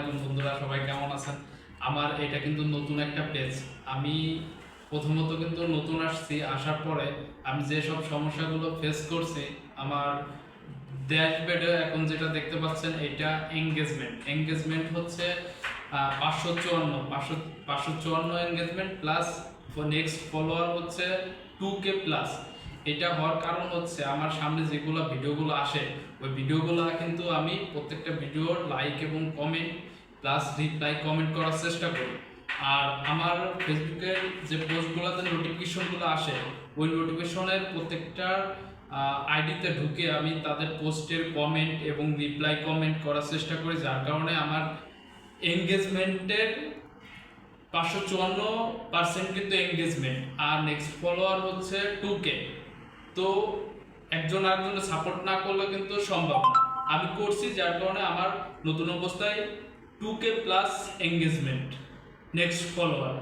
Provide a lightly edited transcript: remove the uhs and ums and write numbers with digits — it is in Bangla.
আলাইকুম বন্ধুরা, সবাই কেমন আছেন? আমার এটা কিন্তু নতুন একটা পেজ। আমি প্রথমত কিন্তু নতুন আসছি, আসার পরে আমি যে সব সমস্যাগুলো ফেস করছি, আমার ড্যাশবোর্ডে এখন যেটা দেখতে পাচ্ছেন এটা এঙ্গেজমেন্ট হচ্ছে 554 এঙ্গেজমেন্ট প্লাস নেক্সট ফলোয়ার হচ্ছে 2K প্লাস। এটা হওয়ার কারণ হচ্ছে আমার সামনে যেগুলো ভিডিওগুলো আসে ওই ভিডিওগুলো কিন্তু আমি প্রত্যেকটা ভিডিওর লাইক এবং কমেন্ট প্লাস রিপ্লাই কমেন্ট করার চেষ্টা করি। আর আমার ফেসবুকের যে পোস্টগুলোতে নোটিফিকেশনগুলো আসে ওই নোটিফিকেশনের প্রত্যেকটা আইডিতে ঢুকে আমি তাদের পোস্টের কমেন্ট এবং রিপ্লাই কমেন্ট করার চেষ্টা করি, যার কারণে আমার এঙ্গেজমেন্টের 554% কিন্তু এঙ্গেজমেন্ট আর নেক্সট ফলোয়ার হচ্ছে 2K। তো একজন আরেকজনের সাপোর্ট না করলে কিন্তু সম্ভব না। আমি করছি, যার কারণে আমার নতুন অবস্থায় 2K plus engagement next follower.